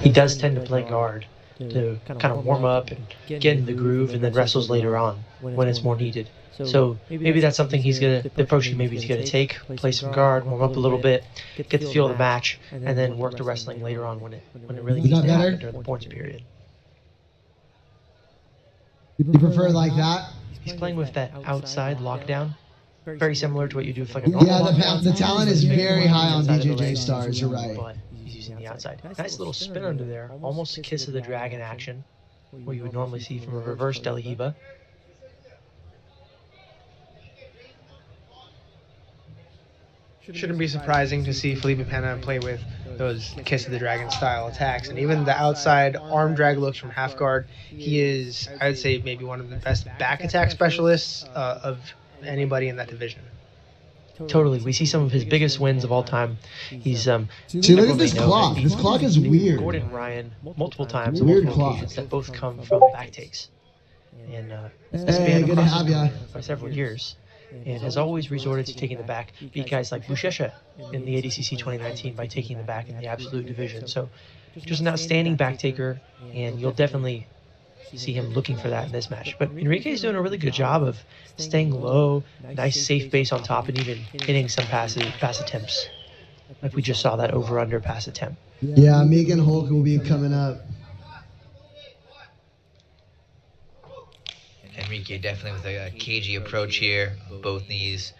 he does tend to play guard to kind of warm up and get in the groove, and then wrestles later on when it's more needed. So maybe that's something the approach he maybe he's gonna take, play some guard, warm up a little bit, get the feel of the match, and then work the wrestling later on when it really needs to happen during the points period. You prefer it like that? He's playing with that outside lockdown, very similar to what you do with like a normal lockdown. The talent is very high on BJJ stars, you're right. But he's using the outside. Nice little spin under there, almost a kiss of the dragon action, where you would normally see from a reverse Delahiba. Shouldn't be surprising to see Felipe Pena play with those Kiss of the Dragon style attacks. And even the outside arm drag looks from half guard, he is, I would say, maybe one of the best back attack specialists of anybody in that division. Totally. We see some of his biggest wins of all time. He's See, look at this clock. This clock is weird. Gordon and Ryan multiple times, Weird multiple clock. occasions that both come from back takes. And Hey, good to have ya. for several years. And has always resorted to taking the back, beat guys like Buchecha in the ADCC 2019 by taking the back in the absolute division. So just an outstanding back taker, and you'll definitely see him looking for that in this match. But Enrique's doing a really good job of staying low, nice safe base on top, and even hitting some pass attempts. Like we just saw that over-under pass attempt. Yeah, Megan Hulk will be coming up. Enrique definitely with a cagey approach here, both knees,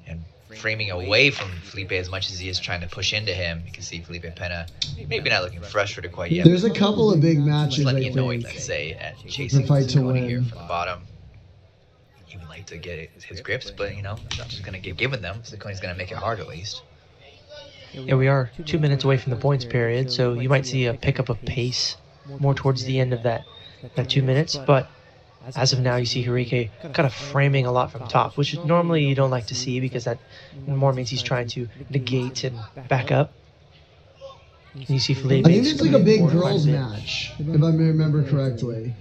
and framing away from Felipe as much as he is trying to push into him. You can see Felipe Pena maybe not looking frustrated quite yet. There's a couple of big matches, Just I letting you know, think. let's say, at chasing fight to Ceconi win. here from the bottom. He would like to get his grips, but, you know, he's not just going to give giving them. Ceconi's going to make it hard at least. Yeah, we are 2 minutes away from the points period, so you might see a pickup of pace more towards the end of that 2 minutes, but as of now, you see Enrique kind of framing a lot from top, which normally you don't like to see because that more means he's trying to negate and back up. And you see Felipe. I think it's like a big girls match, if I remember correctly.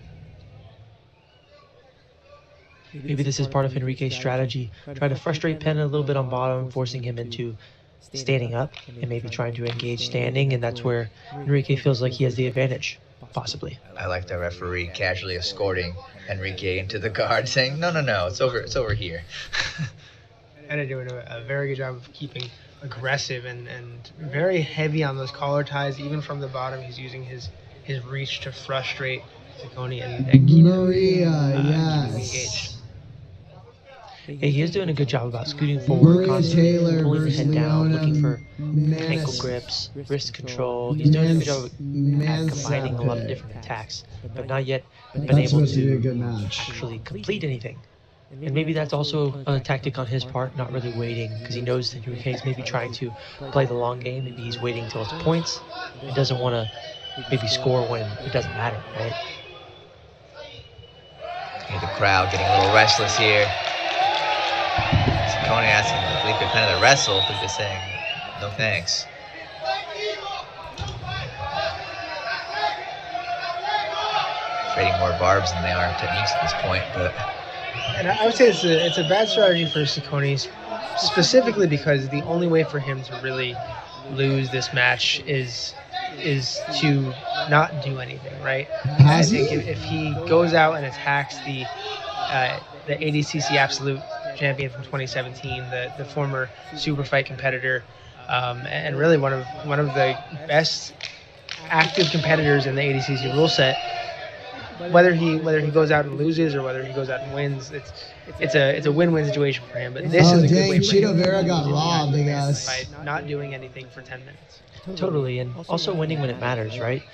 Maybe this is part of Enrique's strategy, trying to frustrate Pena a little bit on bottom, forcing him into standing up and maybe trying to engage standing, and that's where Enrique feels like he has the advantage, possibly. I like the referee casually escorting Enrique into the guard, saying, no, it's over here. And they're doing a very good job of keeping aggressive and very heavy on those collar ties. Even from the bottom, he's using his reach to frustrate Ceconi and keep Maria, keep him yes. engaged. Yeah, he is doing a good job about scooting forward, Maria constantly Taylor pulling the versus head down, Leona looking for Manis- ankle grips, wrist control. He's doing a good job of combining a lot of Mansape. different attacks, but not yet been That's able supposed to be a to good match. actually complete anything. And maybe that's also a tactic on his part, not really waiting, because he knows that Enrique's maybe trying to play the long game. Maybe he's waiting till it's points. He doesn't want to maybe score when it doesn't matter, right? Okay, the crowd getting a little restless here. Ceconi asking Felipe Pena to wrestle. Felipe saying, no thanks. Trading more barbs than they are techniques at this point, but And I would say it's a bad strategy for Ceconi, specifically because the only way for him to really lose this match is to not do anything, right? I think if he goes out and attacks the ADCC Absolute champion from 2017, the former super fight competitor, and really one of the best active competitors in the ADCC rule set. Whether he goes out and loses or whether he goes out and wins, it's a win-win situation for him. But this is a good way for Cheeto him Vera to got lose robbed, I the guess. fight, not doing anything for 10 minutes. Totally, and also winning when it matters, right?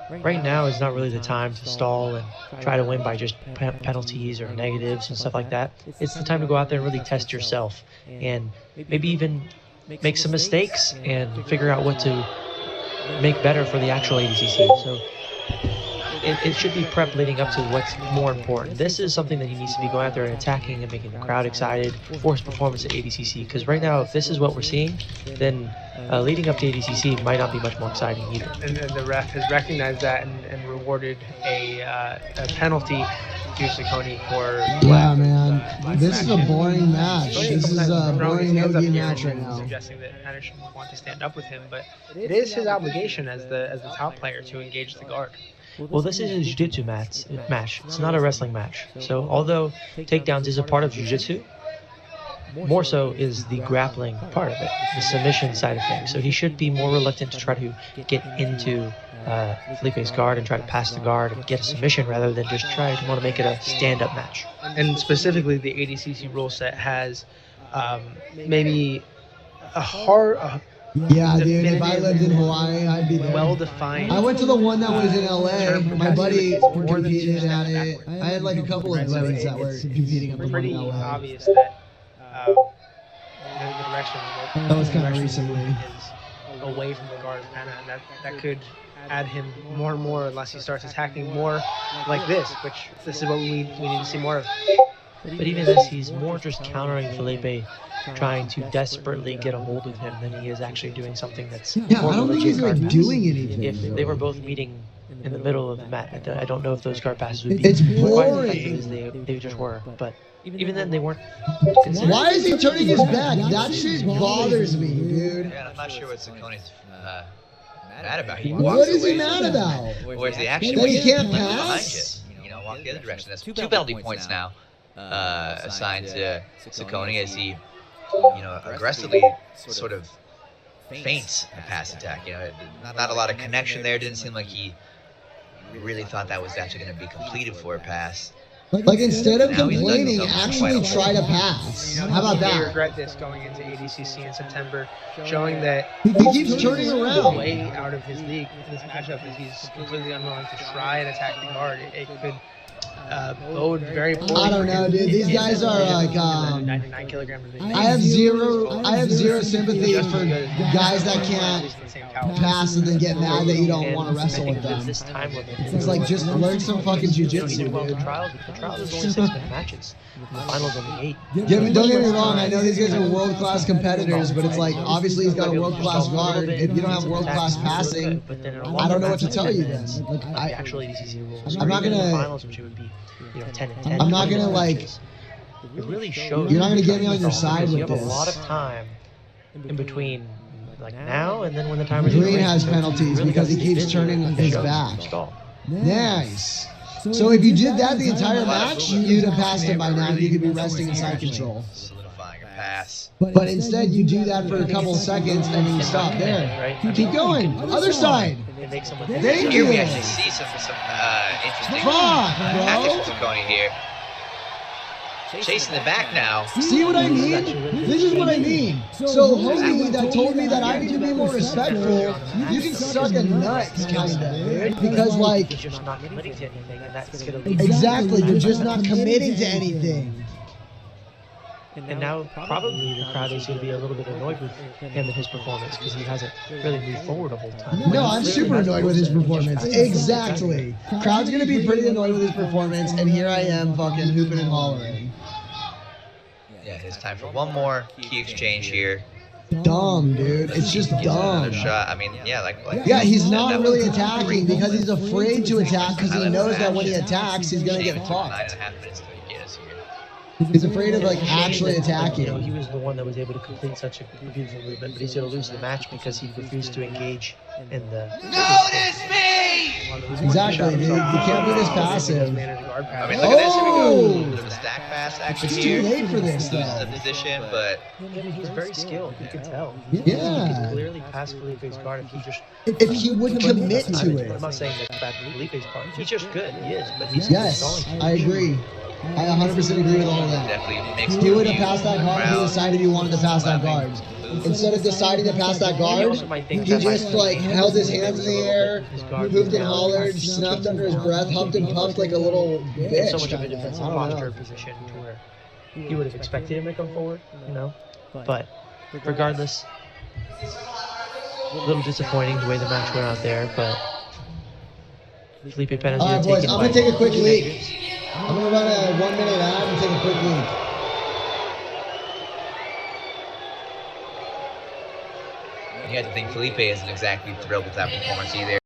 Right now is not really the time to stall and try to win by just penalties or negatives and stuff like that. It's the time to go out there and really test yourself and maybe even make some mistakes and figure out what to make better for the actual ADCC. So it should be prep leading up to what's more important. This is something that he needs to be going out there and attacking and making the crowd excited for his performance at ADCC. Because right now, if this is what we're seeing, then leading up to ADCC might not be much more exciting either. And the ref has recognized that and rewarded a penalty to Ceconi for Yeah, man. This is a boring match. This is a boring no-gi match right now. Suggesting that Hannah should want to stand up with him, but it is his obligation as the top player to engage the guard. Well, this is a jiu-jitsu match. It's not a wrestling match. So although takedowns is a part of jiu-jitsu, more so is the grappling part of it, the submission side of things. So he should be more reluctant to try to get into Felipe's guard and try to pass the guard and get a submission rather than just try to want to make it a stand-up match. And specifically, the ADCC rule set has maybe a hard. Yeah, dude, if I lived in Hawaii, I'd be there. Well-defined. I went to the one that was in LA. My buddy more than competed just at it. I had like a couple of buddies that were competing at the one pretty in LA. obvious that the direction That was kind of recently. is away from the guard of Hannah, and that could add him more and more unless he starts attacking more like this, which this is what we need to see more of. But even this, he's more just countering Felipe, trying to desperately get a hold of him than he is actually doing something that's Yeah, more I don't think legit he's guard like pass. doing anything. If they were both meeting in the middle of the mat, I don't know if those guard passes would be It's quite as boring. effective as they just were. But even then, they weren't. Why is he turning his back? That shit bothers me, dude. Yeah, I'm not sure what Ceconi's mad about. He What walks is he away mad from- about? Or is he actually That he can't behind pass? you? You know, walk the other direction. That's two penalty points now assigned to Ceconi as he, aggressively sort of feints a pass attack. You know, not a lot of connection there. Didn't seem like he really thought that was actually going to be completed for a pass. Like instead of Now he's done complaining, something actually quite try to pass. How about He may that? regret this going into ADCC in September, showing that He keeps turning the around. way out of his league in this matchup is he's completely unwilling to try and attack the guard. It could bode very poorly. I don't know, dude. These guys are like, 99 kilogram division. I have zero sympathy for guys that can't pass and then get mad that you don't want to wrestle with them. This time limit, It's like, just learn some fucking he jujitsu, did well in dude. the trials, but the trials is only 6-minute matches. The finals only 8. Yeah, but don't get me wrong, I know these guys are world-class competitors, but it's like, obviously he's got a world-class guard. If you don't have world-class passing, I don't know what to tell you then. Like, The actual ADCC rules. I'm not Even in the gonna- finals, which it would be 10 and 10. I'm not gonna, like- It really shows. You're not gonna get me on your side You with have a this. lot of time in between, like now and then when the timer's Green running. has So penalties really because he gotta keeps be turning busy his to show back. stall. Nice. So if you did that the entire match, you'd have passed him by now. You could be resting in side control. Solidifying a pass. But instead, you do that for a couple seconds and then you stop there. Keep going. Other side. It makes someone Thank Here we you. actually see some interesting Fuck, tactics bro. from Ceconi here. Chasing the back now. See what I mean? This is what I mean. So homie that told me that I need to be more respectful, you can suck a nut, kinda, dude. Because like, You're just not committing to anything, and that's gonna lead. exactly, you're just not committing to anything. And now probably the crowd is going to be a little bit annoyed with him and his performance because he hasn't really moved forward a whole ton. No, I'm super annoyed with his performance. Exactly. Crowd's gonna be pretty annoyed with his performance, and here I am fucking hooping and hollering. Yeah, it's time for one more key exchange here. Dumb, dude. It's just Gets dumb. another shot. I mean, yeah, like Yeah, he's that not was really attacking because he's afraid to attack because he knows that when he attacks, he's gonna get Nine fucked. and a half minutes to get us here. He's afraid of like actually You know, he attacking. was the one that was able to complete such a beautiful movement, but he's going to lose the match because he refused to engage in the. Notice me! Exactly, dude. You can't be this passive. I mean, look at this. Here we Oh! go. Bit of a stack pass actually It's here. too late for this, Loses the though. position, but He's very skilled. You can tell. Yeah. He could clearly pass Felipe's guard if he just. If he would commit to I'm it. not saying that's bad for Felipe's part. He's just good. He is, but he's Yes, stalling. I agree. I 100% agree with all of that. definitely mixed He would have reviews passed that guard. He around. decided he wanted to pass that guard. Instead of deciding to pass that guard, he just like held his hands in the air, hooped and hollered, snuffed under his breath, huffed and puffed like a little It's so bitch. much of a kinda. defensive I don't posture know. position to where he would have expected him to come forward, you know. But regardless, a little disappointing the way the match went out there. But Felipe Pena's All right, going to boys, take it I'm by gonna take a quick 2 leak. negatives. I'm gonna run a 1 minute ad and take a quick leak. you have to think Felipe isn't exactly thrilled with that performance either.